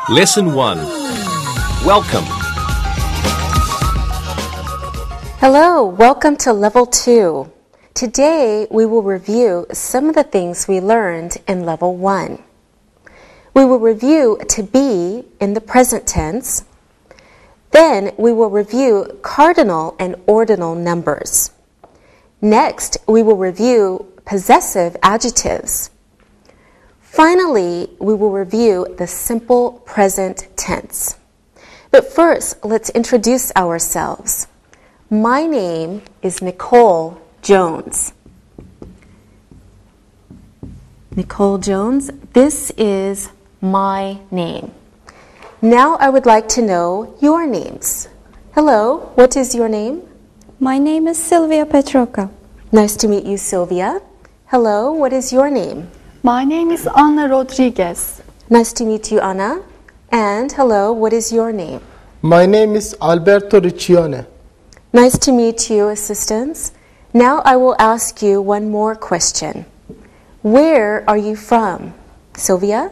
Lesson 1. Welcome. Hello, welcome to Level 2. Today we will review some of the things we learned in Level 1. We will review to be in the present tense. Then we will review cardinal and ordinal numbers. Next, we will review possessive adjectives. Finally, we will review the simple present tense. But first, let's introduce ourselves. My name is Nicole Jones. Nicole Jones, this is my name. Now I would like to know your names. Hello, what is your name? My name is Sylvia Petroka. Nice to meet you, Sylvia. Hello, what is your name? My name is Anna Rodriguez. Nice to meet you, Anna. And hello, what is your name? My name is Alberto Riccione. Nice to meet you, assistants. Now I will ask you one more question. Where are you from? Sylvia?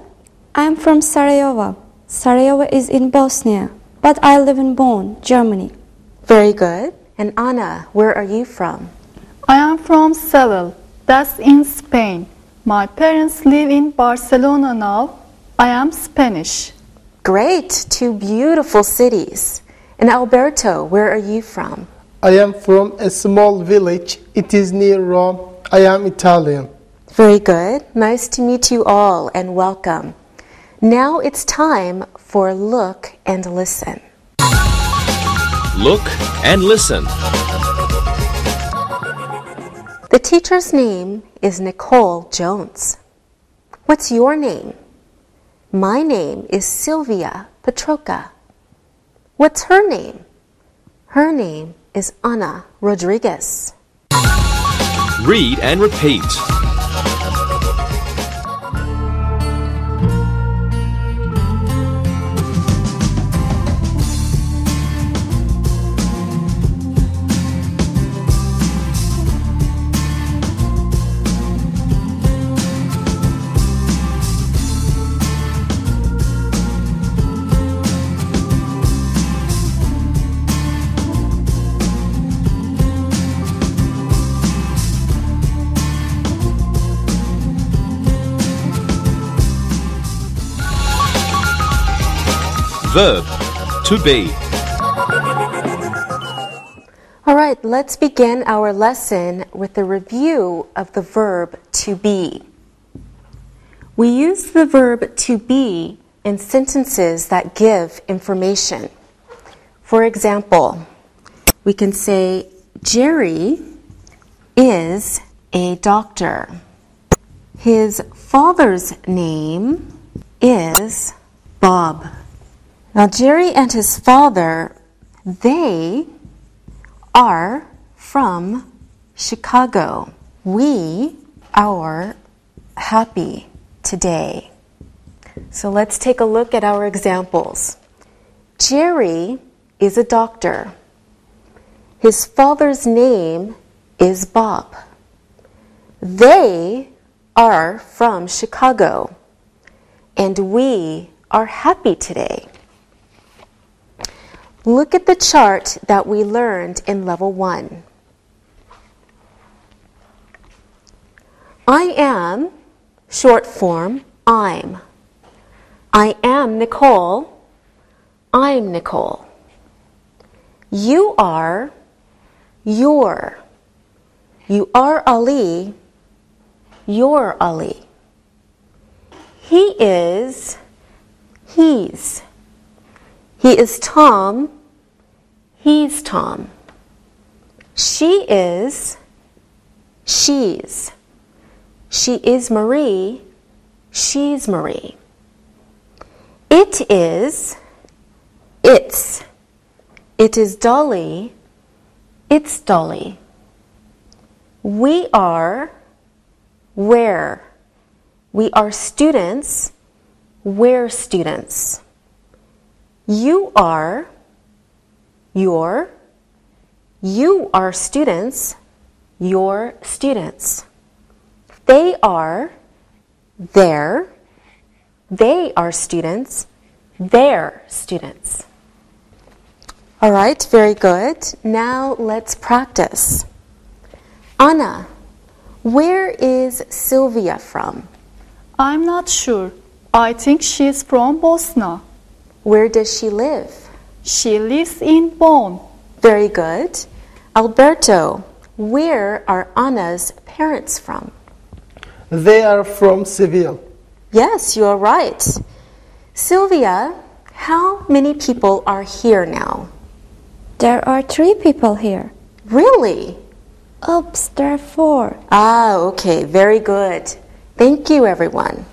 I am from Sarajevo. Sarajevo is in Bosnia, but I live in Bonn, Germany. Very good. And Anna, where are you from? I am from Seville, that's in Spain. My parents live in Barcelona now. I am Spanish. Great, two beautiful cities. And Alberto, where are you from? I am from a small village. It is near Rome. I am Italian. Very good. Nice to meet you all and welcome. Now it's time for Look and Listen. Look and listen. The teacher's name is Nicole Jones. What's your name? My name is Sylvia Petroka. What's her name? Her name is Anna Rodriguez. Read and repeat. Verb, to be. All right, let's begin our lesson with a review of the verb to be. We use the verb to be in sentences that give information. For example, we can say, Jerry is a doctor. His father's name is Bob. Now, Jerry and his father, they are from Chicago. We are happy today. So let's take a look at our examples. Jerry is a doctor. His father's name is Bob. They are from Chicago. And we are happy today. Look at the chart that we learned in Level 1. I am, short form, I'm. I am Nicole. I'm Nicole. You are, you're. You are Ali. You're Ali. He is, he's. He is Tom. He's Tom. She is, she's. She is Marie. She's Marie. It is, it's. It is Dolly. It's Dolly. We are, we're. We are students. We're students. You are, you're. You are students. You're students. They are, they're. They are students. their students. All right, very good. Now let's practice. Anna, where is Sylvia from? I'm not sure. I think she's from Bosnia. Where does she live? She lives in Bonn. Very good. Alberto, where are Anna's parents from? They are from Seville. Yes, you are right. Sylvia, how many people are here now? There are 3 people here. Really? Oops, there are 4. Ah, okay, very good. Thank you, everyone.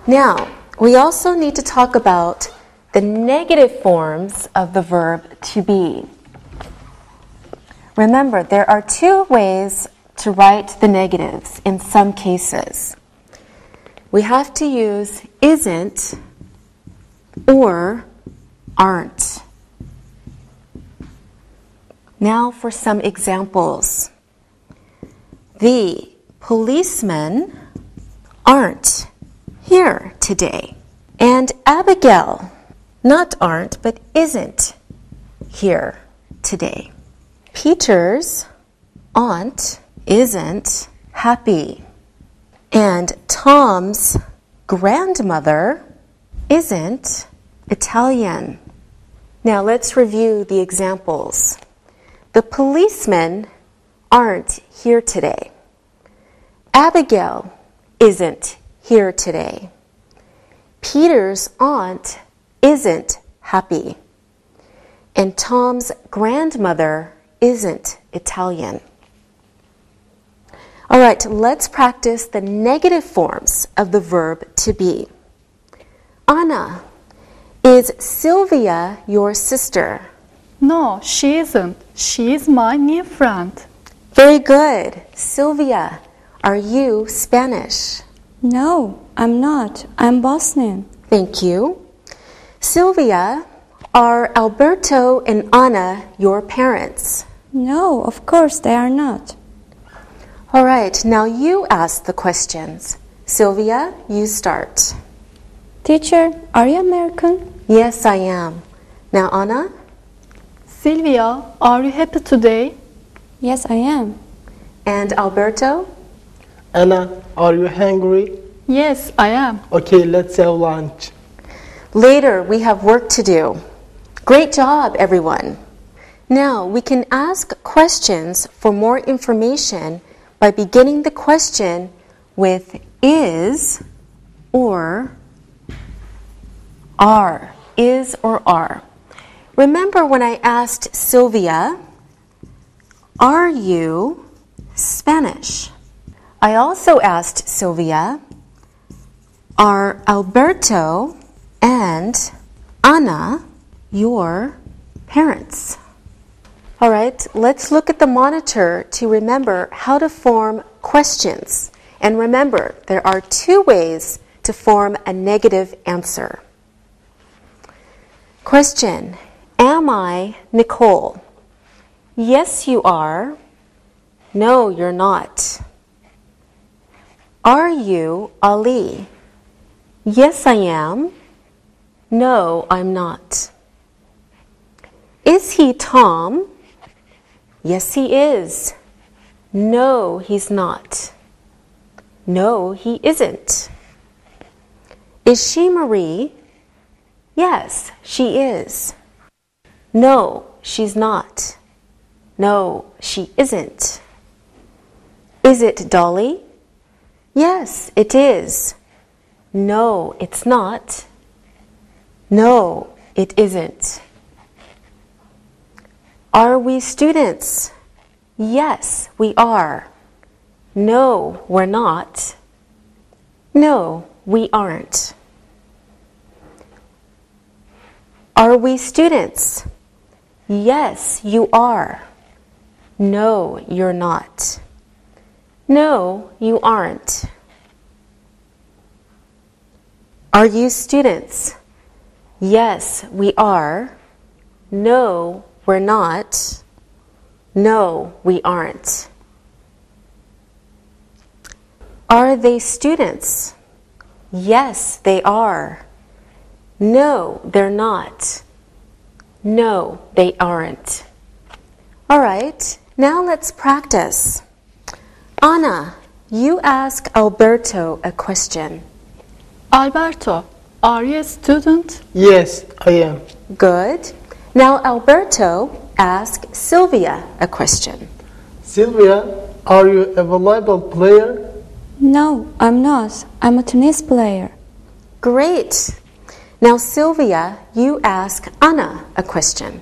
Now, we also need to talk about the negative forms of the verb to be. Remember, there are 2 ways to write the negatives in some cases. We have to use isn't or aren't. Now for some examples. The policemen aren't here today. And Abigail, not aren't, but isn't here today. Peter's aunt isn't happy. And Tom's grandmother isn't Italian. Now let's review the examples. The policemen aren't here today. Abigail isn't here today. Peter's aunt isn't happy. And Tom's grandmother isn't Italian. All right, let's practice the negative forms of the verb to be. Anna, is Sylvia your sister? No, she isn't. She is my new friend. Very good. Sylvia, are you Spanish? No, I'm not. I'm Bosnian. Thank you. Sylvia, are Alberto and Anna your parents? No, of course they are not. All right, now you ask the questions. Sylvia, you start. Teacher, are you American? Yes, I am. Now, Anna? Sylvia, are you happy today? Yes, I am. And Alberto? Anna, are you hungry? Yes, I am. Okay, let's have lunch. Later, we have work to do. Great job, everyone. Now, we can ask questions for more information by beginning the question with is or are. Is or are. Remember when I asked Sylvia, are you Spanish? I also asked Sylvia, are Alberto and Anna your parents? All right, let's look at the monitor to remember how to form questions. And remember, there are 2 ways to form a negative answer. Question, am I Nicole? Yes, you are. No, you're not. Are you Ali? Yes, I am. No, I'm not. Is he Tom? Yes, he is. No, he's not. No, he isn't. Is she Marie? Yes, she is. No, she's not. No, she isn't. Is it Dolly? Yes, it is. No, it's not. No, it isn't. Are we students? Yes, we are. No, we're not. No, we aren't. Are we students? Yes, you are. No, you're not. No, you aren't. Are you students? Yes, we are. No, we're not. No, we aren't. Are they students? Yes, they are. No, they're not. No, they aren't. All right, now let's practice. Anna, you ask Alberto a question. Alberto, are you a student? Yes, I am. Good. Now Alberto, ask Sylvia a question. Sylvia, are you a volleyball player? No, I'm not. I'm a tennis player. Great. Now Sylvia, you ask Anna a question.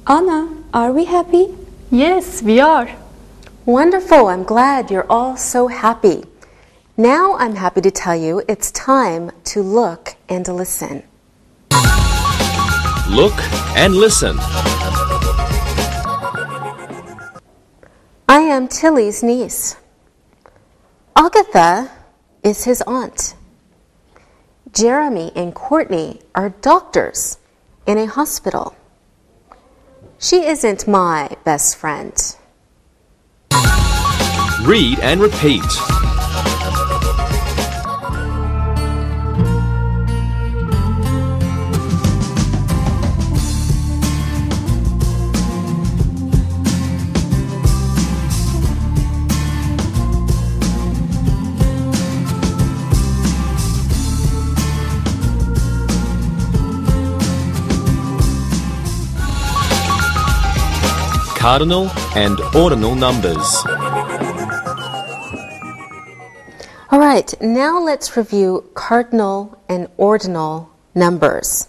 Anna, are we happy? Yes, we are. Wonderful. I'm glad you're all so happy. Now I'm happy to tell you it's time to look and listen. Look and listen. I am Tilly's niece. Agatha is his aunt. Jeremy and Courtney are doctors in a hospital. She isn't my best friend. Read and repeat. Cardinal and ordinal numbers. All right, now let's review cardinal and ordinal numbers.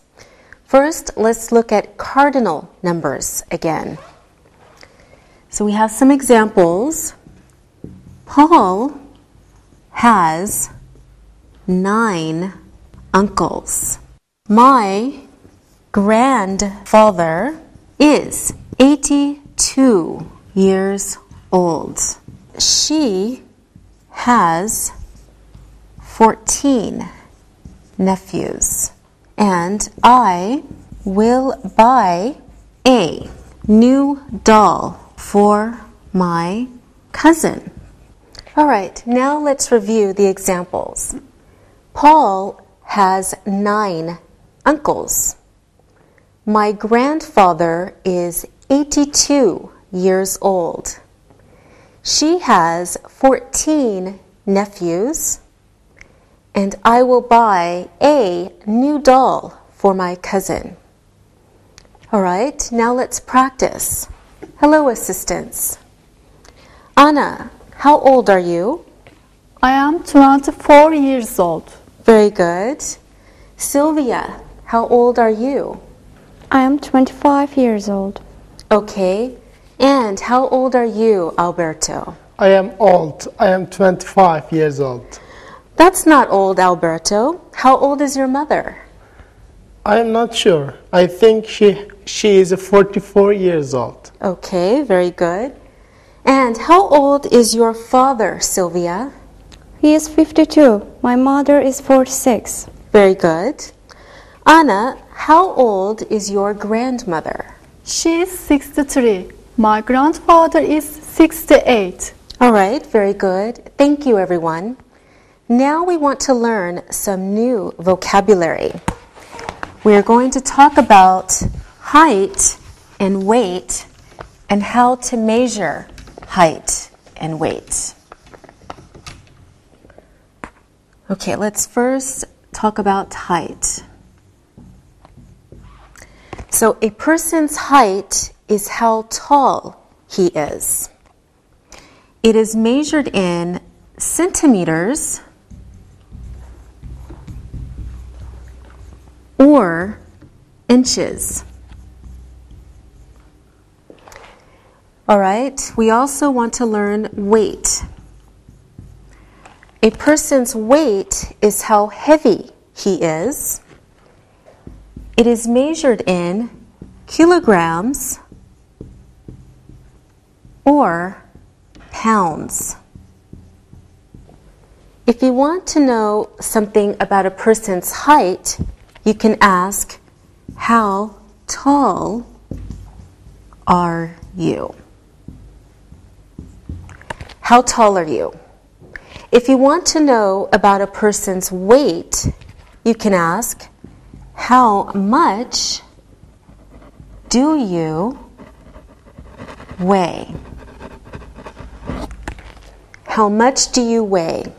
First, let's look at cardinal numbers again. So we have some examples. Paul has 9 uncles. My grandfather is 82 years old. She has 14 nephews. And I will buy a new doll for my cousin. All right, now let's review the examples. Paul has 9 uncles. My grandfather is 82 years old. She has 14 nephews, and I will buy a new doll for my cousin. All right, now let's practice. Hello, assistants. Anna, how old are you? I am 24 years old. Very good. Sylvia, how old are you? I am 25 years old. Okay. And how old are you, Alberto? I am old. I am 25 years old. That's not old, Alberto. How old is your mother? I am not sure. I think she is 44 years old. Okay, very good. And how old is your father, Sylvia? He is 52. My mother is 46. Very good. Anna, how old is your grandmother? She is 63. My grandfather is 68. All right, very good. Thank you, everyone. Now we want to learn some new vocabulary. We are going to talk about height and weight and how to measure height and weight. Okay, let's first talk about height. So a person's height is how tall he is. It is measured in centimeters or inches. All right, we also want to learn weight. A person's weight is how heavy he is. It is measured in kilograms or pounds. If you want to know something about a person's height, you can ask, how tall are you? How tall are you? If you want to know about a person's weight, you can ask, how much do you weigh? How much do you weigh?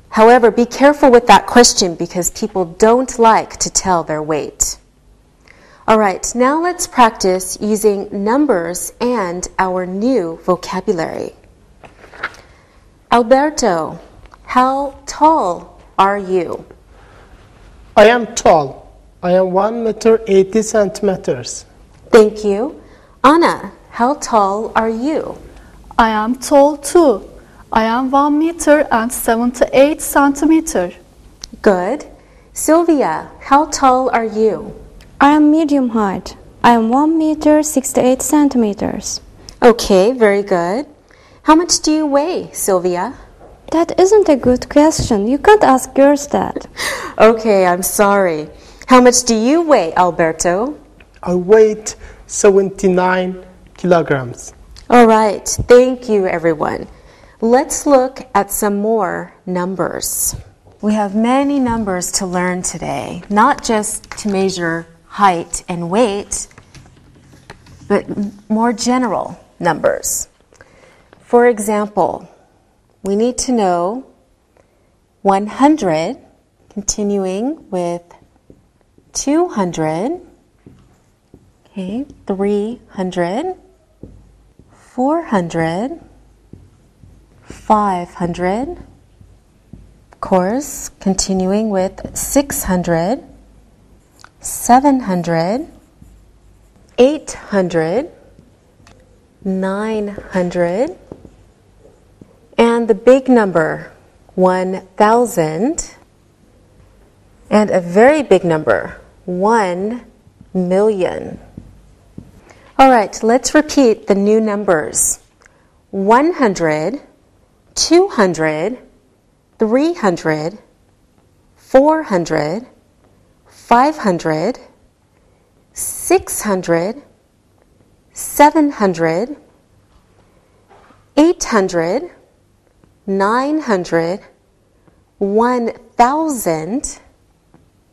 However, be careful with that question because people don't like to tell their weight. All right, now let's practice using numbers and our new vocabulary. Alberto, how tall are you? I am tall. I am 1 meter 80 centimeters. Thank you. Anna, how tall are you? I am tall too. I am 1 meter and 78 centimeter. Good. Sylvia, how tall are you? I am medium height. I am 1 meter 68 centimeters. Okay, very good. How much do you weigh, Sylvia? That isn't a good question. You can't ask girls that. Okay, I'm sorry. How much do you weigh, Alberto? I weigh 79 kilograms. All right, thank you, everyone. Let's look at some more numbers. We have many numbers to learn today, not just to measure height and weight, but more general numbers. For example, we need to know 100, continuing with 200, okay, 300, 400, 500, of course, continuing with 600, 700, 800, 900, and the big number, 1,000, and a very big number, 1 million. All right, let's repeat the new numbers. 100, 200, 300, 400, 500, 600, 700, 800, 900, 1,000,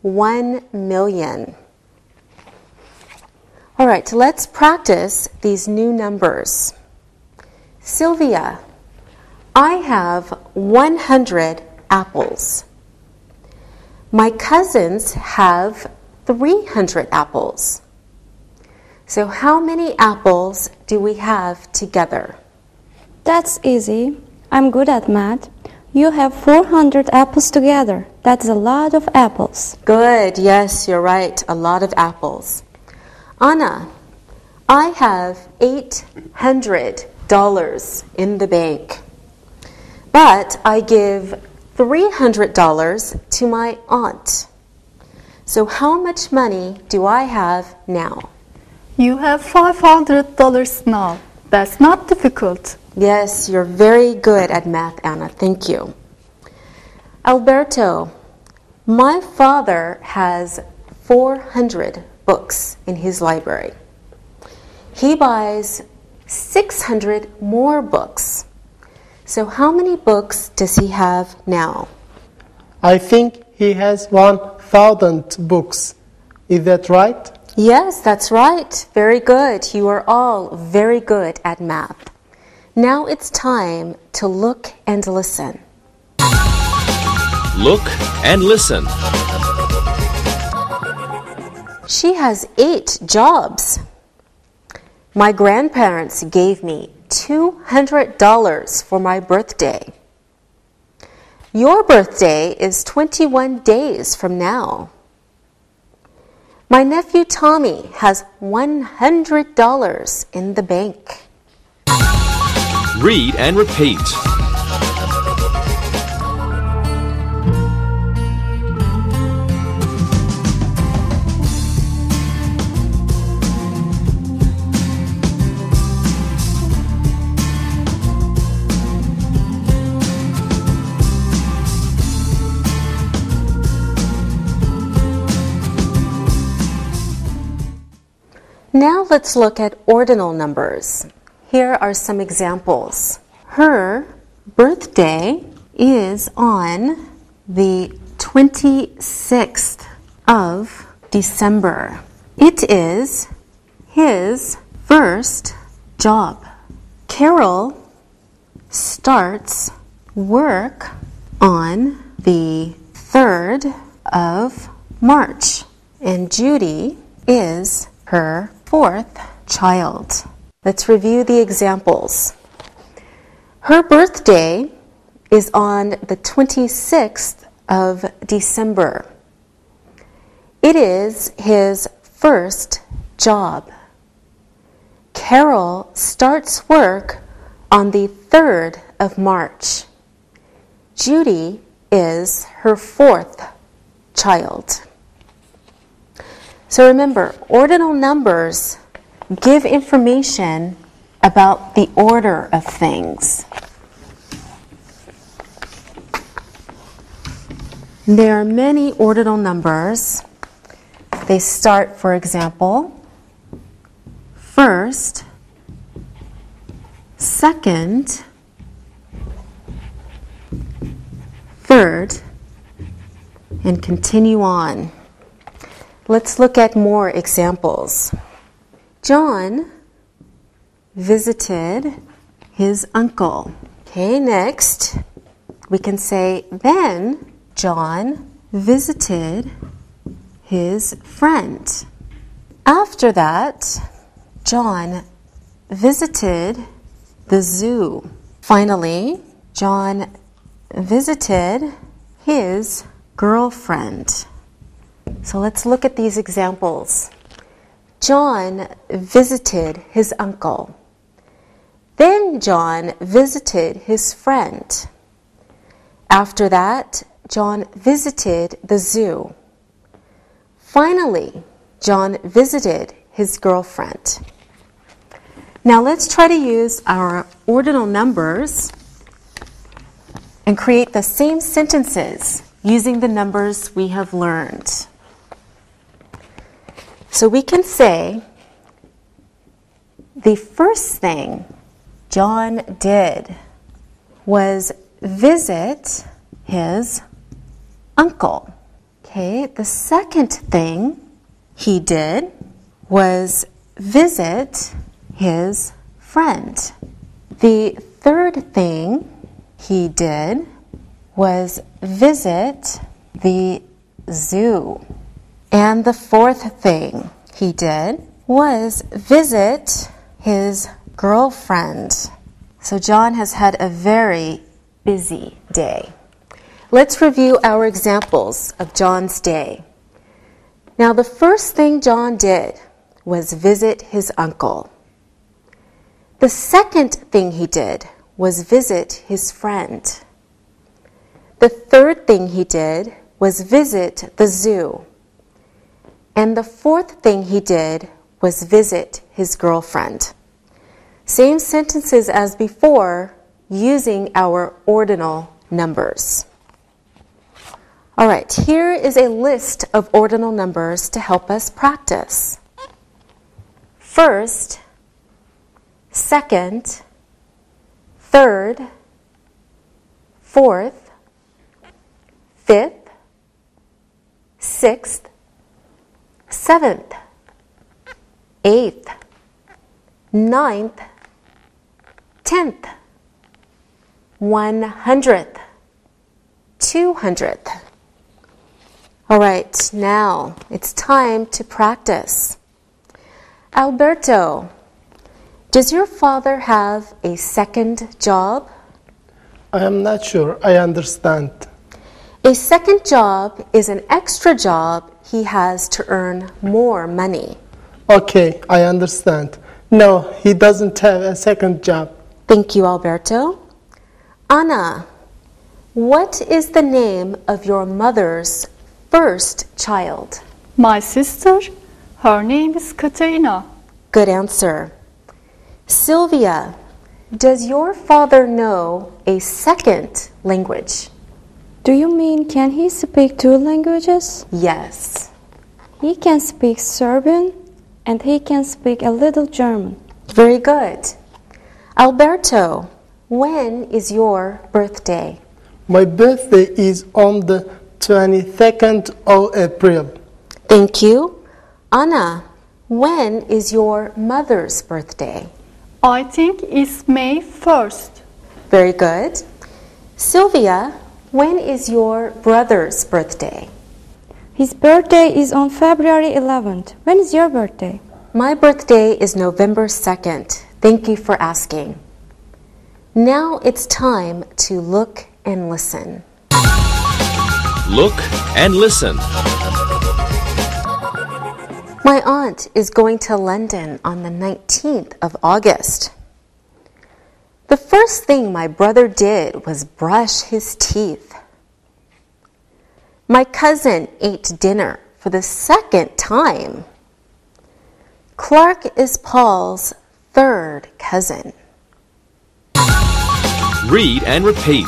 1 million. All right, let's practice these new numbers. Sylvia, I have 100 apples. My cousins have 300 apples. So how many apples do we have together? That's easy. I'm good at math. You have 400 apples together. That's a lot of apples. Good, yes, you're right, a lot of apples. Anna, I have $800 in the bank, but I give $300 to my aunt. So how much money do I have now? You have $500 now. That's not difficult. Yes, you're very good at math, Anna. Thank you. Alberto, my father has 400 books in his library. He buys 600 more books. So how many books does he have now? I think he has 1,000 books. Is that right? Yes, that's right. Very good. You are all very good at math. Now it's time to look and listen. Look and listen. She has 8 jobs. My grandparents gave me $200 for my birthday. Your birthday is 21 days from now. My nephew Tommy has $100 in the bank. Read and repeat. Now let's look at ordinal numbers. Here are some examples. Her birthday is on the 26th of December. It is his first job. Carol starts work on the 3rd of March, and Judy is her 4th child. Let's review the examples. Her birthday is on the 26th of December. It is his first job. Carol starts work on the 3rd of March. Judy is her 4th child. So remember, ordinal numbers give information about the order of things. There are many ordinal numbers. They start, for example, first, second, third, and continue on. Let's look at more examples. John visited his uncle. Okay, next we can say, then John visited his friend. After that, John visited the zoo. Finally, John visited his girlfriend. So let's look at these examples. John visited his uncle. Then John visited his friend. After that, John visited the zoo. Finally, John visited his girlfriend. Now let's try to use our ordinal numbers and create the same sentences using the numbers we have learned. So we can say, the first thing John did was visit his uncle. Okay, the second thing he did was visit his friend. The third thing he did was visit the zoo. And the fourth thing he did was visit his girlfriend. So John has had a very busy day. Let's review our examples of John's day. Now, the first thing John did was visit his uncle. The second thing he did was visit his friend. The third thing he did was visit the zoo. And the fourth thing he did was visit his girlfriend. Same sentences as before, using our ordinal numbers. All right, here is a list of ordinal numbers to help us practice. First, second, third, fourth, fifth, sixth, seventh, eighth, ninth, 10th, 100th, 200th. All right, now it's time to practice. Alberto, does your father have a second job? I am not sure I understand. A second job is an extra job he has to earn more money. Okay, I understand. No, he doesn't have a second job. Thank you, Alberto. Anna, what is the name of your mother's first child? My sister, her name is Katerina. Good answer. Sylvia, does your father know a second language? Do you mean can he speak 2 languages? Yes. He can speak Serbian and he can speak a little German. Very good. Alberto, when is your birthday? My birthday is on the 22nd of April. Thank you. Anna, when is your mother's birthday? I think it's May 1st. Very good. Sylvia, when is your brother's birthday? His birthday is on February 11th. When is your birthday? My birthday is November 2nd. Thank you for asking. Now it's time to look and listen. Look and listen. My aunt is going to London on the 19th of August. The first thing my brother did was brush his teeth. My cousin ate dinner for the second time. Clark is Paul's third cousin. Read and repeat.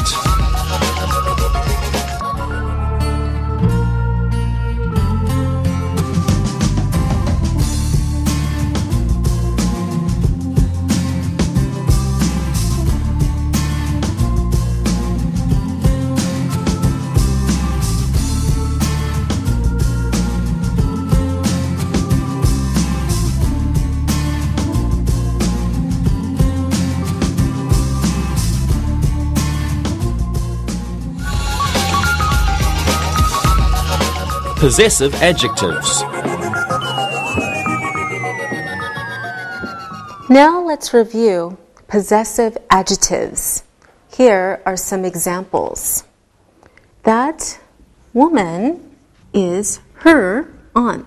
Possessive adjectives. Now let's review possessive adjectives. Here are some examples. That woman is her aunt.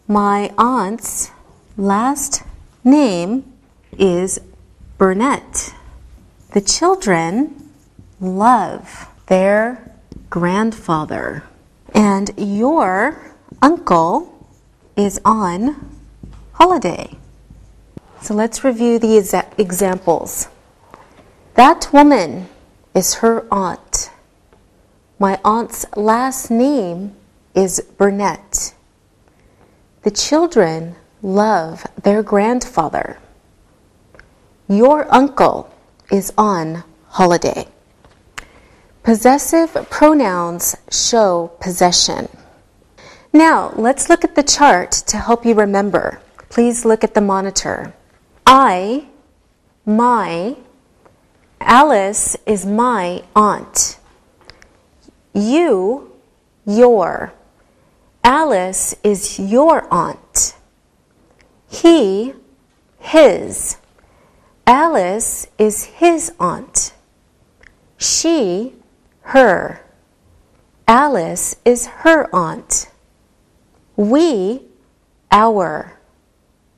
My aunt's last name is Burnett. The children love their grandfather. And your uncle is on holiday. So let's review the examples. That woman is her aunt. My aunt's last name is Burnett. The children love their grandfather. Your uncle is on holiday. Possessive pronouns show possession. Now, let's look at the chart to help you remember. Please look at the monitor. I, my, Alice is my aunt. You, your. Alice is your aunt. He, his. Alice is his aunt. She, her. Alice is her aunt. We, our.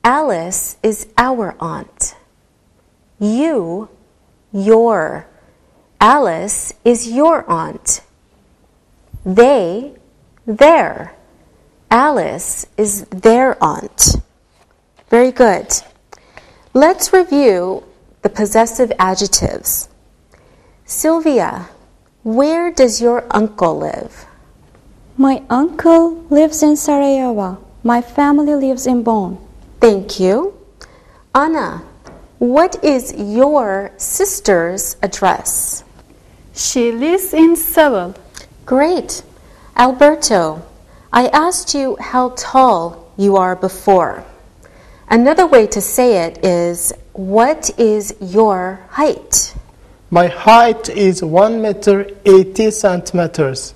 Alice is our aunt. You, your. Alice is your aunt. They, their. Alice is their aunt. Very good. Let's review the possessive adjectives. Sylvia, where does your uncle live? My uncle lives in Sarajevo. My family lives in Bonn. Thank you. Anna, what is your sister's address? She lives in Seville. Great. Alberto, I asked you how tall you are before. Another way to say it is, what is your height? My height is 1 meter 80 centimeters.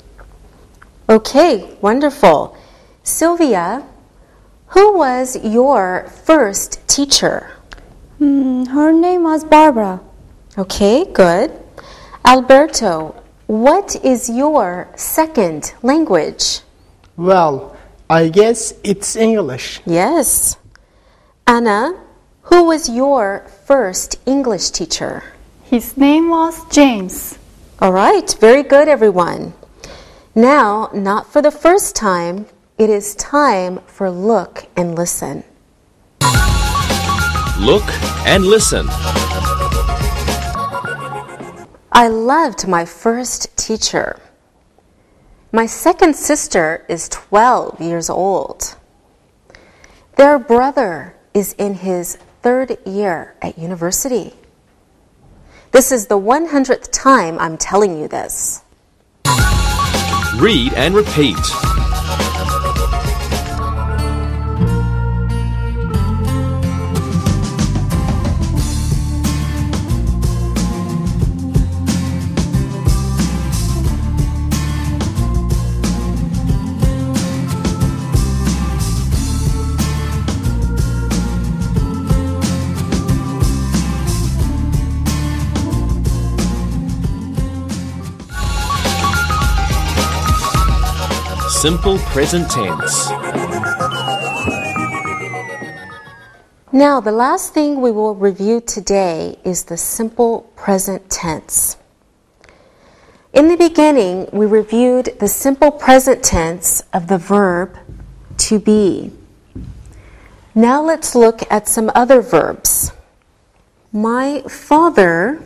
Okay, wonderful. Sylvia, who was your first teacher? Her name was Barbara. Okay, good. Alberto, what is your second language? Well, I guess it's English. Yes. Anna, who was your first English teacher? His name was James. All right, very good, everyone. Now, not for the first time, it is time for look and listen. Look and listen. I loved my first teacher. My second sister is 12 years old. Their brother is in his 3rd year at university. This is the 100th time I'm telling you this. Read and repeat. Simple present tense. Now, the last thing we will review today is the simple present tense. In the beginning, we reviewed the simple present tense of the verb to be. Now let's look at some other verbs. My father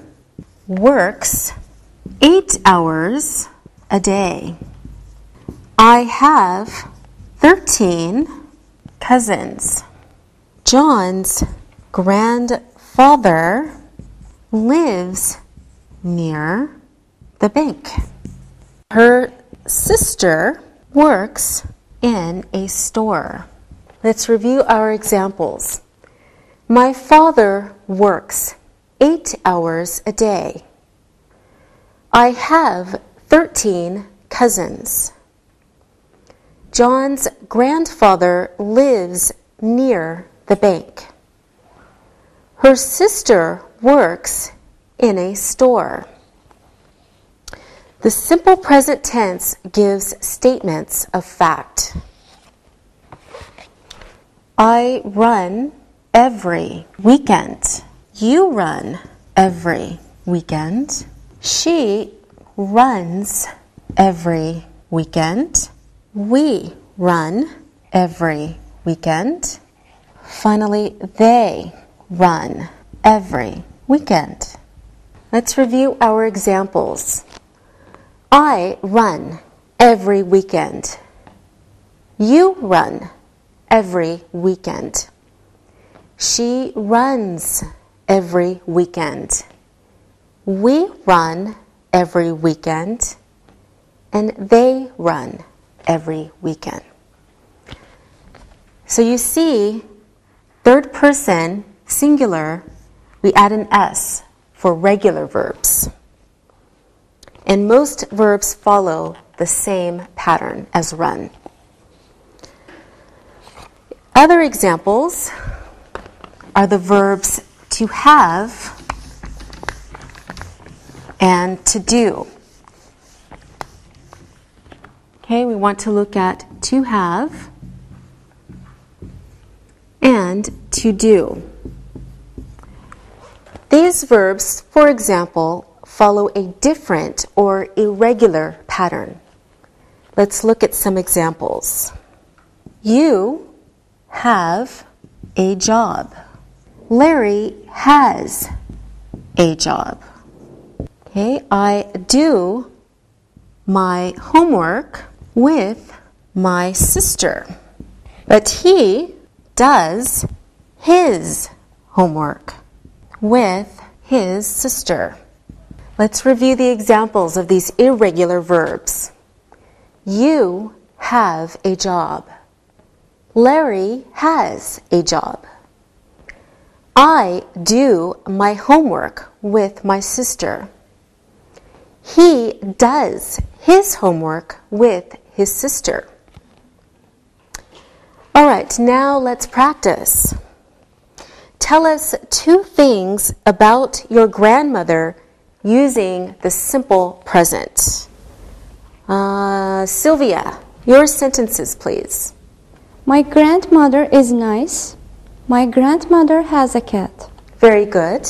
works 8 hours a day. I have 13 cousins. John's grandfather lives near the bank. Her sister works in a store. Let's review our examples. My father works 8 hours a day. I have 13 cousins. John's grandfather lives near the bank. Her sister works in a store. The simple present tense gives statements of fact. I run every weekend. You run every weekend. She runs every weekend. We run every weekend. Finally, they run every weekend. Let's review our examples. I run every weekend. You run every weekend. She runs every weekend. We run every weekend. And they run every weekend. So you see, third person, singular, we add an S for regular verbs. And most verbs follow the same pattern as run. Other examples are the verbs to have and to do. Okay, we want to look at to have and to do. These verbs, for example, follow a different or irregular pattern. Let's look at some examples. You have a job. Larry has a job. Okay, I do my homework with my sister, but he does his homework with his sister. Let's review the examples of these irregular verbs. You have a job. Larry has a job. I do my homework with my sister. He does his homework with his sister. All right, now let's practice. Tell us 2 things about your grandmother using the simple present. Sylvia, your sentences, please. My grandmother is nice. My grandmother has a cat. Very good.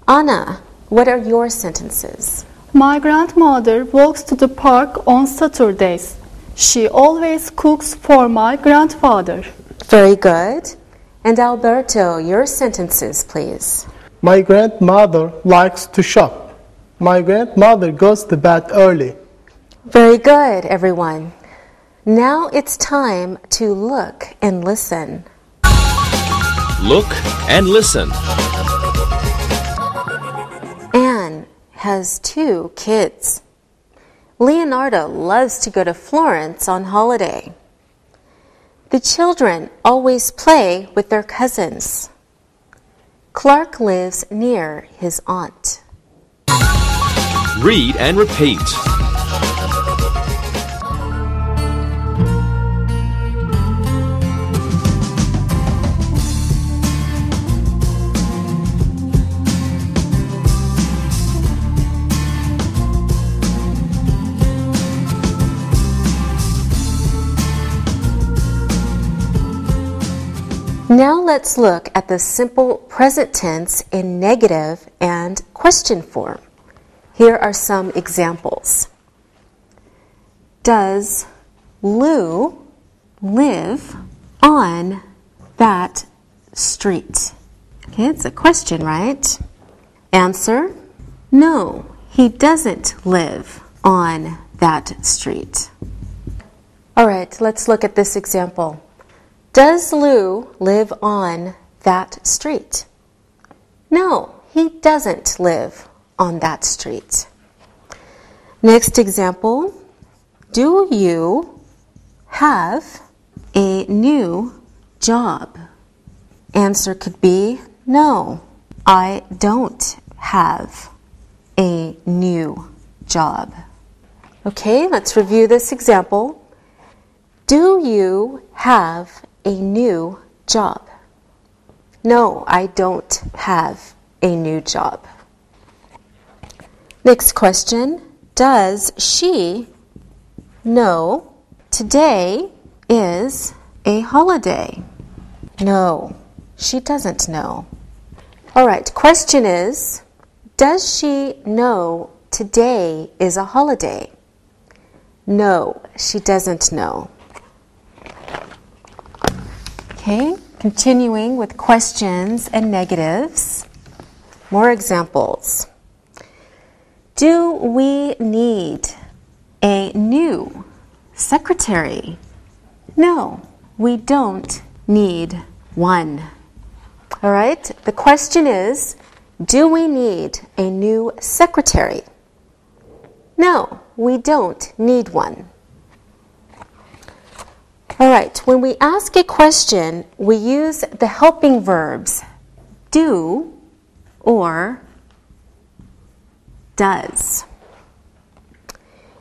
Anna, what are your sentences? My grandmother walks to the park on Saturdays. She always cooks for my grandfather. Very good. And Alberto, your sentences, please. My grandmother likes to shop. My grandmother goes to bed early. Very good, everyone. Now it's time to look and listen. Look and listen. Anne has 2 kids. Leonardo loves to go to Florence on holiday. The children always play with their cousins. Clark lives near his aunt. Read and repeat. Now let's look at the simple present tense in negative and question form. Here are some examples. Does Lou live on that street? Okay, it's a question, right? Answer, no, he doesn't live on that street. All right, let's look at this example. Does Lou live on that street? No, he doesn't live on that street. Next example, do you have a new job? Answer could be, no, I don't have a new job. Okay, let's review this example. Do you have a new job? No, I don't have a new job. Next question, does she know today is a holiday? No, she doesn't know. All right, question is, does she know today is a holiday? No, she doesn't know. Okay, continuing with questions and negatives. More examples. Do we need a new secretary? No, we don't need one. All right, the question is, do we need a new secretary? No, we don't need one. All right, when we ask a question, we use the helping verbs do or does.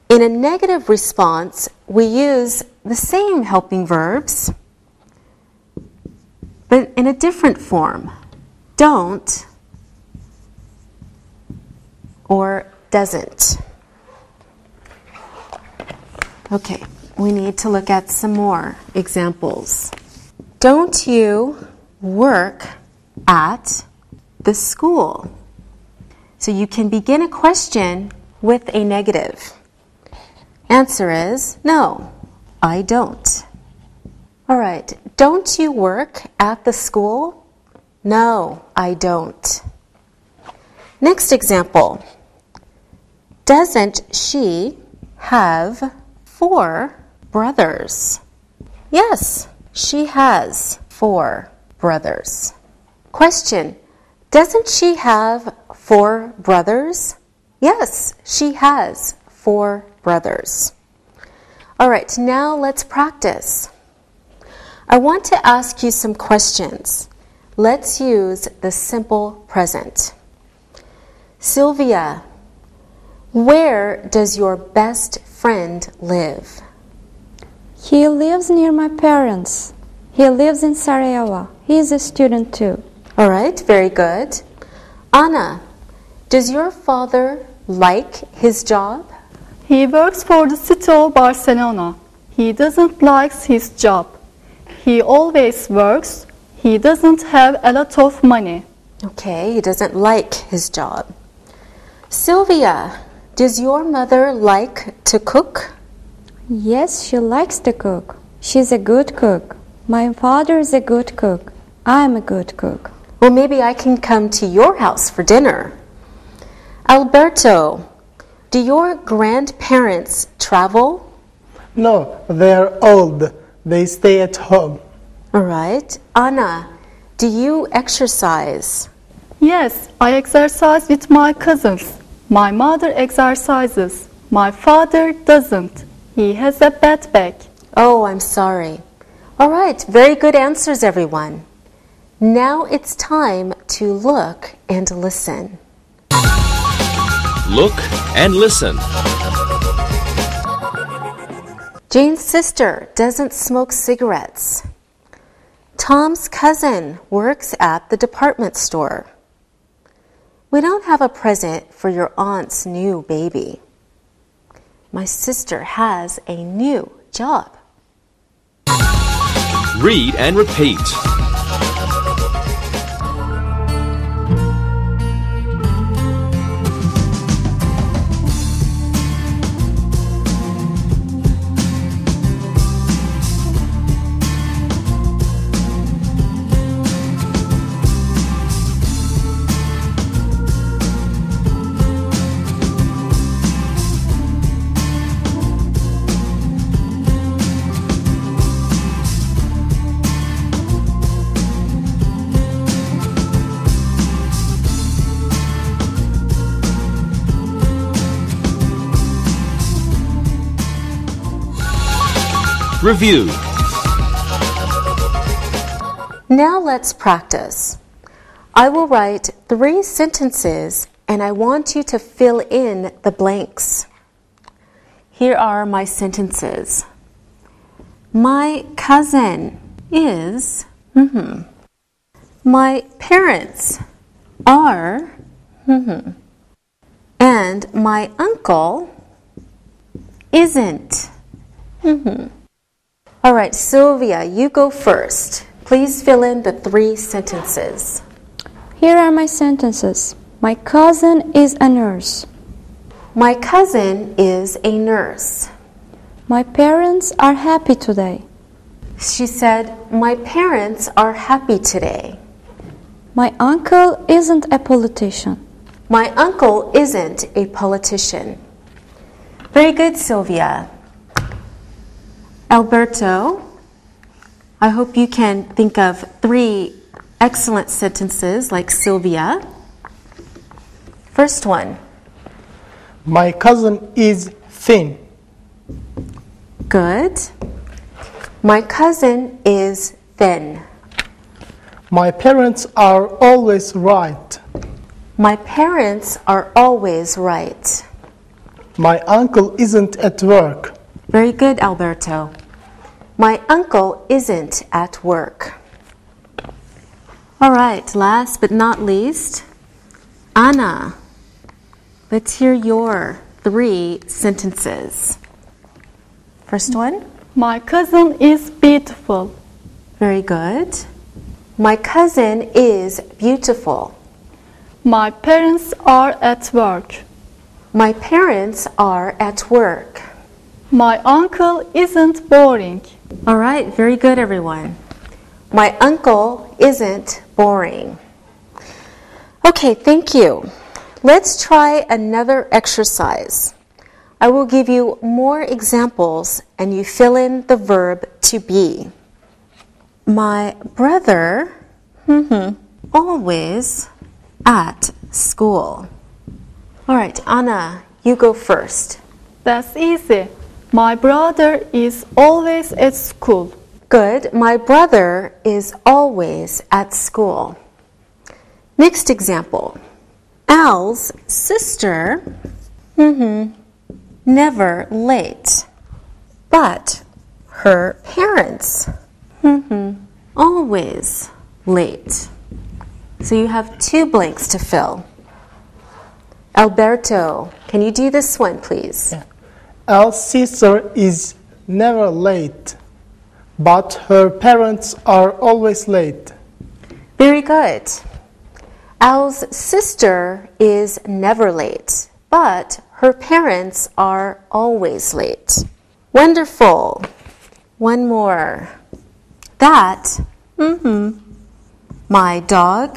In a negative response, we use the same helping verbs, but in a different form. Don't or doesn't. Okay. We need to look at some more examples. Don't you work at the school? So you can begin a question with a negative. Answer is, no, I don't. All right, don't you work at the school? No, I don't. Next example. Doesn't she have 4 brothers? Yes, she has 4 brothers. Question, doesn't she have 4 brothers? Yes, she has 4 brothers. All right, now let's practice. I want to ask you some questions. Let's use the simple present. Sylvia, where does your best friend live? He lives near my parents. He lives in Sarajevo. He is a student too. All right, very good. Anna, does your father like his job? He works for the city of Barcelona. He doesn't like his job. He always works. He doesn't have a lot of money. Okay, he doesn't like his job. Sylvia, does your mother like to cook? Yes, she likes to cook. She's a good cook. My father is a good cook. I'm a good cook. Well, maybe I can come to your house for dinner. Alberto, do your grandparents travel? No, they're old. They stay at home. All right. Anna, do you exercise? Yes, I exercise with my cousins. My mother exercises. My father doesn't. He has a bad back. Oh, I'm sorry. All right, very good answers, everyone. Now it's time to look and listen. Look and listen. Jane's sister doesn't smoke cigarettes. Tom's cousin works at the department store. We don't have a present for your aunt's new baby. My sister has a new job. Read and repeat. Review. Now let's practice. I will write 3 sentences and I want you to fill in the blanks. Here are my sentences. My cousin is, my parents are, and my uncle isn't. All right, Sylvia, you go first. Please fill in the 3 sentences. Here are my sentences. My cousin is a nurse. My cousin is a nurse. My parents are happy today. She said, my parents are happy today. My uncle isn't a politician. My uncle isn't a politician. Very good, Sylvia. Alberto, I hope you can think of 3 excellent sentences like Sylvia. First one. My cousin is thin. Good. My cousin is thin. My parents are always right. My parents are always right. My uncle isn't at work. Very good, Alberto. My uncle isn't at work. All right, last but not least, Anna. Let's hear your 3 sentences. First one. My cousin is beautiful. Very good. My cousin is beautiful. My parents are at work. My parents are at work. My uncle isn't boring. All right, very good, everyone. My uncle isn't boring. Okay, thank you. Let's try another exercise. I will give you more examples and you fill in the verb to be. My brother always at school. All right, Anna, you go first. That's easy. My brother is always at school. Good. My brother is always at school. Next example. Al's sister, never late. But her parents, always late. So you have 2 blanks to fill. Alberto, can you do this one, please? Yeah. Al's sister is never late, but her parents are always late. Very good. Al's sister is never late, but her parents are always late. Wonderful. One more. That, my dog,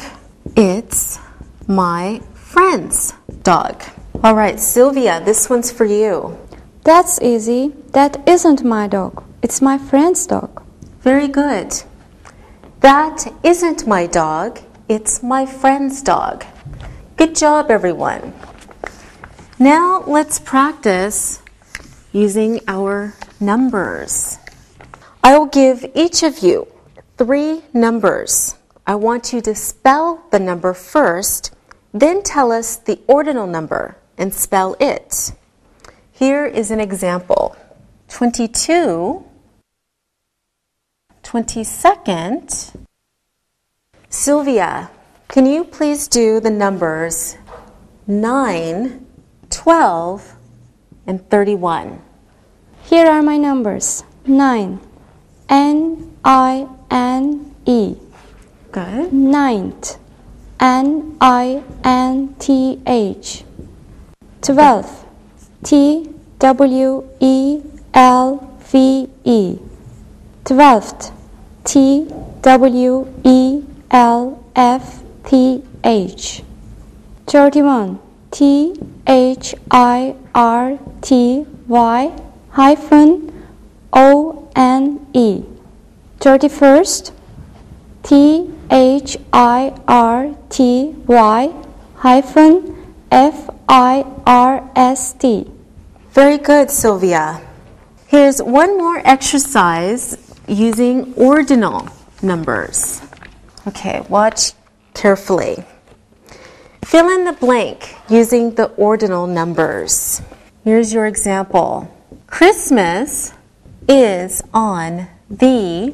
it's my friend's dog. All right, Sylvia, this one's for you. That's easy. That isn't my dog. It's my friend's dog. Very good. That isn't my dog. It's my friend's dog. Good job, everyone. Now let's practice using our numbers. I will give each of you 3 numbers. I want you to spell the number first, then tell us the ordinal number and spell it. Here is an example. 22, 22nd. Sylvia, can you please do the numbers 9, 12, and 31? Here are my numbers. 9. N-I-N-E. Good. Ninth. N-I-N-T-H. 12. T-W-E-L-V-E. 12th. T-W-E-L-F-T-H. 31. T-H-I-R-T-Y hyphen O-N-E. 31st. T-H-I-R-T-Y hyphen F-I-R-S-T. Very good, Sylvia. Here's one more exercise using ordinal numbers. Okay, watch carefully. Fill in the blank using the ordinal numbers. Here's your example. Christmas is on the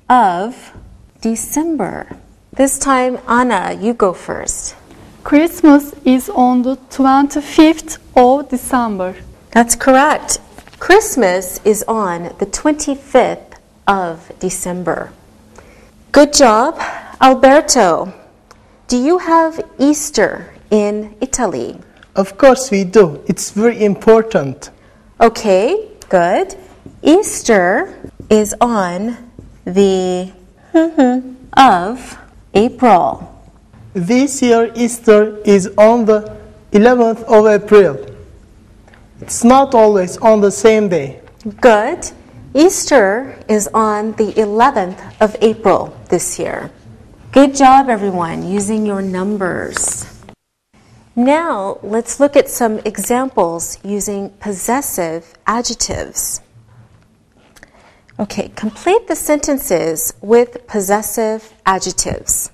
of December. This time, Anna, you go first. Christmas is on the 25th of December. That's correct. Christmas is on the 25th of December. Good job. Alberto, do you have Easter in Italy? Of course we do. It's very important. Okay, good. Easter is on the of April. This year Easter is on the 11th of April. It's not always on the same day. Good. Easter is on the 11th of April this year. Good job, everyone, using your numbers. Now, let's look at some examples using possessive adjectives. Okay, complete the sentences with possessive adjectives.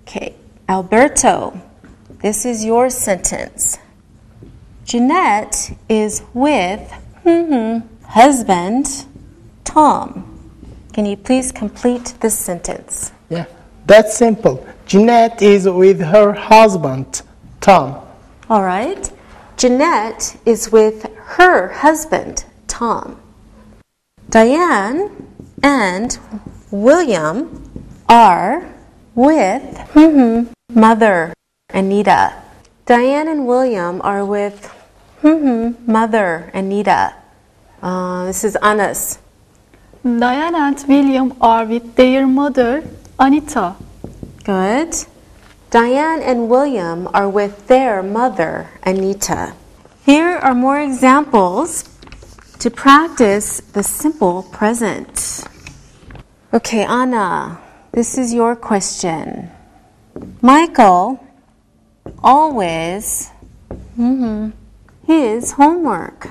Okay, Alberto, this is your sentence. Jeanette is with husband Tom. Can you please complete this sentence? Yeah, that's simple. Jeanette is with her husband, Tom. All right. Jeanette is with her husband, Tom. Diane and William are with mother, Anita. Diane and William are with mother, Anita. This is Anna's. Diane and William are with their mother, Anita. Good. Diane and William are with their mother, Anita. Here are more examples to practice the simple present. Okay, Anna, this is your question. Michael always his homework.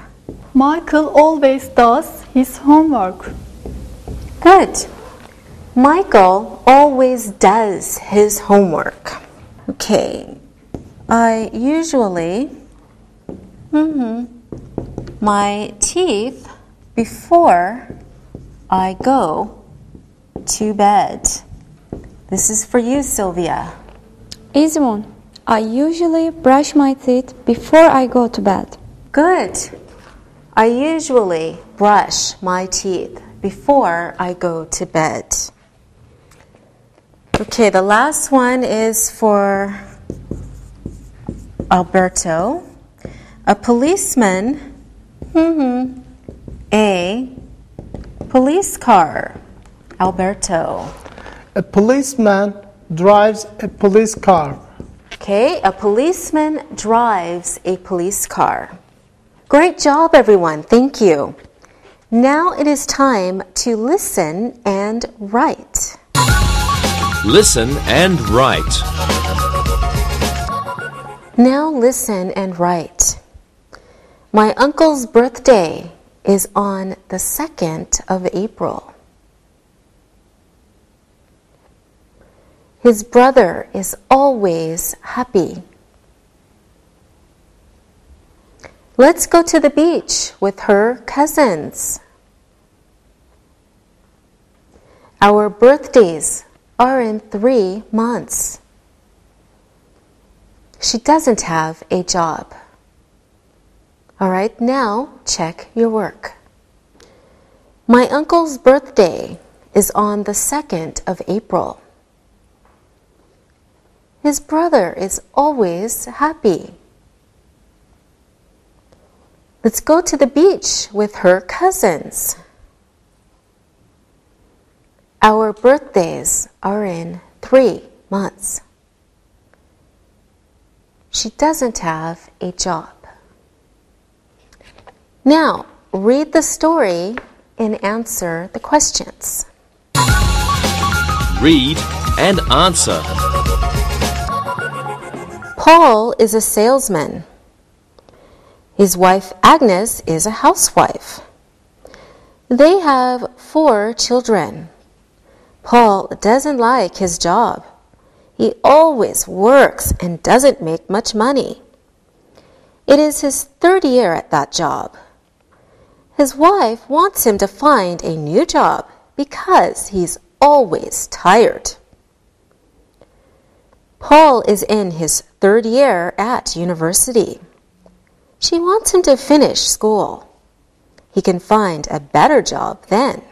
Michael always does his homework. Good. Michael always does his homework. Okay. I usually my teeth before I go to bed. This is for you, Sylvia. Easy one. I usually brush my teeth before I go to bed. Good. I usually brush my teeth before I go to bed. Okay, the last one is for Alberto. A policeman, a police car. Alberto. A policeman drives a police car. Okay, a policeman drives a police car. Great job, everyone. Thank you. Now it is time to listen and write. Listen and write. Now listen and write. My uncle's birthday is on the 2nd of April. His brother is always happy. Let's go to the beach with her cousins. Our birthdays are in 3 months. She doesn't have a job. All right, now check your work. My uncle's birthday is on the 2nd of April. His brother is always happy. Let's go to the beach with her cousins. Our birthdays are in 3 months. She doesn't have a job. Now, read the story and answer the questions. Read and answer. Paul is a salesman. His wife Agnes is a housewife. They have 4 children. Paul doesn't like his job. He always works and doesn't make much money. It is his 3rd year at that job. His wife wants him to find a new job because he's always tired. Paul is in his 3rd year at university. She wants him to finish school. He can find a better job then.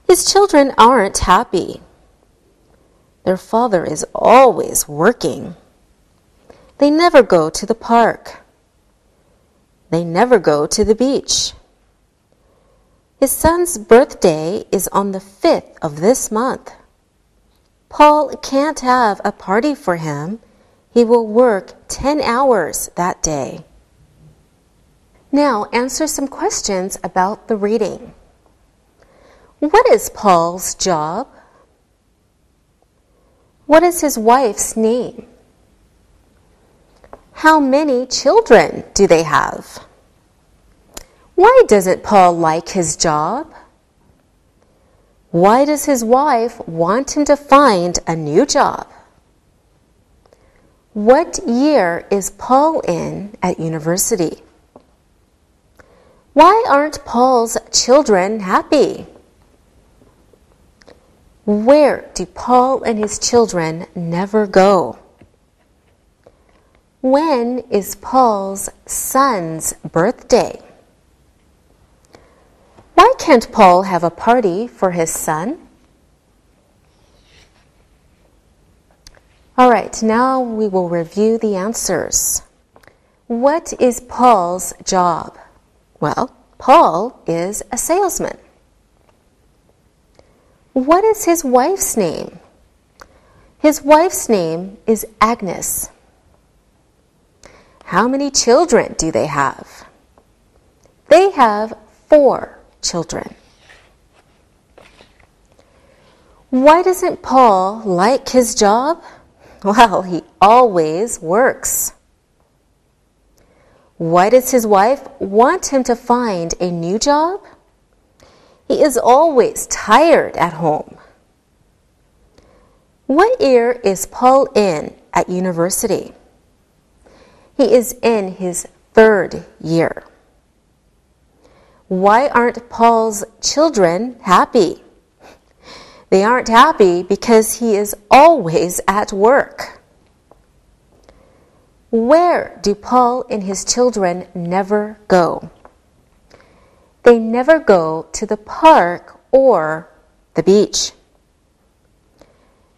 His children aren't happy. Their father is always working. They never go to the park. They never go to the beach. His son's birthday is on the 5th of this month. Paul can't have a party for him. He will work 10 hours that day. Now answer some questions about the reading. What is Paul's job? What is his wife's name? How many children do they have? Why doesn't Paul like his job? Why does his wife want him to find a new job? What year is Paul in at university? Why aren't Paul's children happy? Where do Paul and his children never go? When is Paul's son's birthday? Why can't Paul have a party for his son? All right, now we will review the answers. What is Paul's job? Well, Paul is a salesman. What is his wife's name? His wife's name is Agnes. How many children do they have? They have 4 children. Why doesn't Paul like his job? Well, he always works. Why does his wife want him to find a new job? He is always tired at home. What year is Paul in at university? He is in his 3rd year. Why aren't Paul's children happy? They aren't happy because he is always at work. Where do Paul and his children never go? They never go to the park or the beach.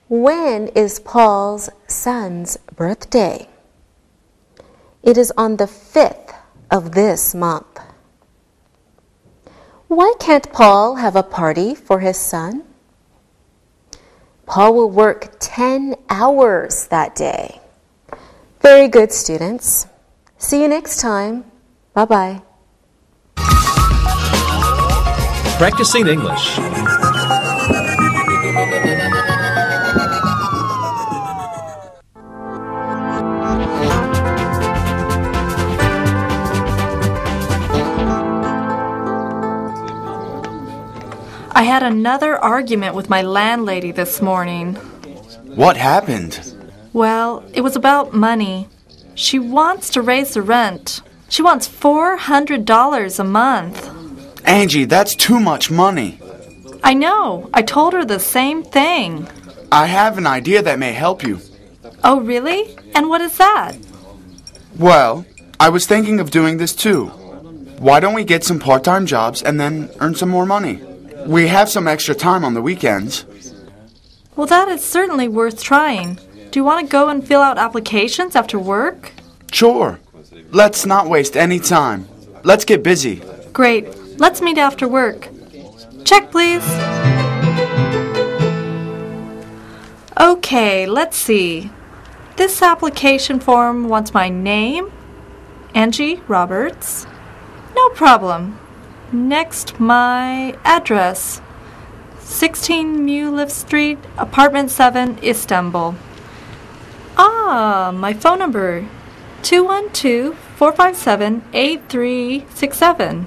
When is Paul's son's birthday? It is on the 5th of this month. Why can't Paul have a party for his son? Paul will work 10 hours that day. Very good, students. See you next time. Bye-bye. Practicing English. another argument with my landlady this morning. What happened? Well, it was about money. She wants to raise the rent. She wants $400 a month. Angie, that's too much money. I know. I told her the same thing. I have an idea that may help you. Oh, really? And what is that? Well, I was thinking of doing this too. Why don't we get some part-time jobs and then earn some more money? We have some extra time on the weekends. Well, that is certainly worth trying. Do you want to go and fill out applications after work? Sure. Let's not waste any time. Let's get busy. Great. Let's meet after work. Check, please. Okay, let's see. This application form wants my name, Angie Roberts. No problem. Next, my address. 16 Mulif Street, Apartment 7, Istanbul. My phone number. 212-457-8367.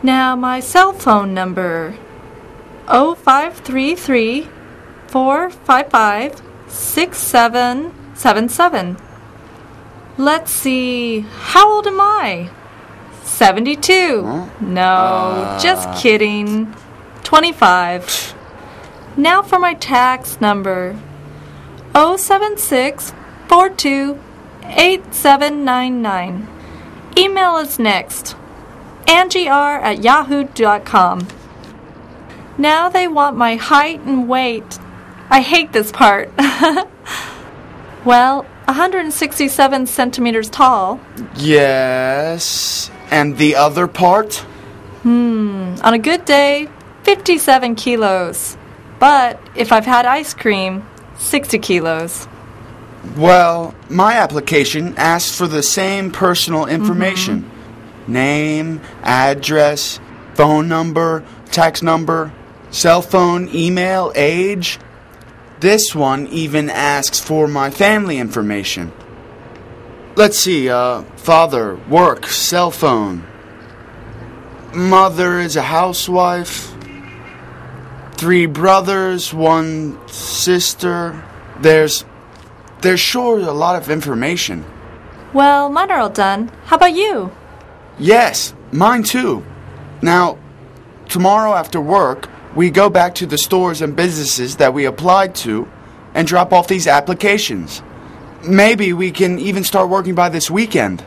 Now my cell phone number. 0533-455-6777. Let's see, how old am I? 72. No, just kidding. 25. Now for my tax number. 076-42-8799. Email is next. AngieR@yahoo.com. Now they want my height and weight. I hate this part. Well, 167 centimeters tall. Yes. And the other part? On a good day, 57 kilos. But if I've had ice cream, 60 kilos. Well, my application asks for the same personal information. Name, address, phone number, tax number, cell phone, email, age. This one even asks for my family information. Let's see, father, work, cell phone. Mother is a housewife. 3 brothers, 1 sister. There's sure a lot of information. Well, mine are all done. How about you? Yes, mine too. Now, tomorrow after work, we go back to the stores and businesses that we applied to and drop off these applications. Maybe we can even start working by this weekend.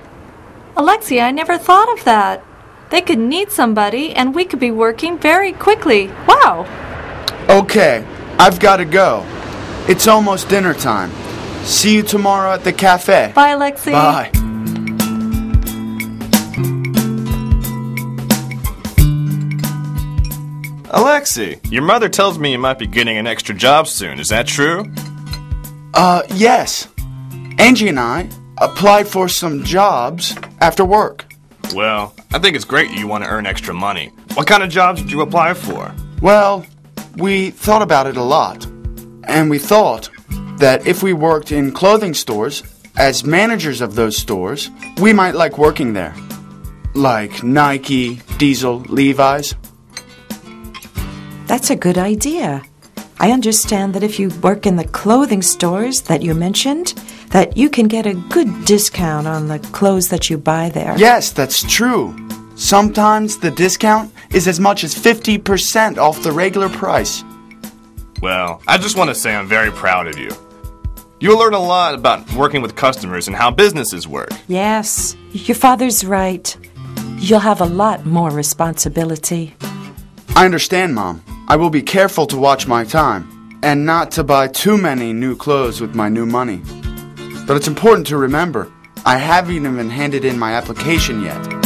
Alexia, I never thought of that. They could need somebody and we could be working very quickly. Wow! Okay, I've got to go. It's almost dinner time. See you tomorrow at the cafe. Bye, Alexi. Bye. Alexi, your mother tells me you might be getting an extra job soon. Is that true? Yes. Angie and I applied for some jobs after work. Well, I think it's great you want to earn extra money. What kind of jobs did you apply for? Well, we thought about it a lot. And we thought that if we worked in clothing stores, as managers of those stores, we might like working there. Like Nike, Diesel, Levi's. That's a good idea. I understand that if you work in the clothing stores that you mentioned, that you can get a good discount on the clothes that you buy there. Yes, that's true. Sometimes the discount is as much as 50% off the regular price. Well, I just want to say I'm very proud of you. You'll learn a lot about working with customers and how businesses work. Yes, your father's right. You'll have a lot more responsibility. I understand, Mom. I will be careful to watch my time and not to buy too many new clothes with my new money. But it's important to remember, I haven't even handed in my application yet.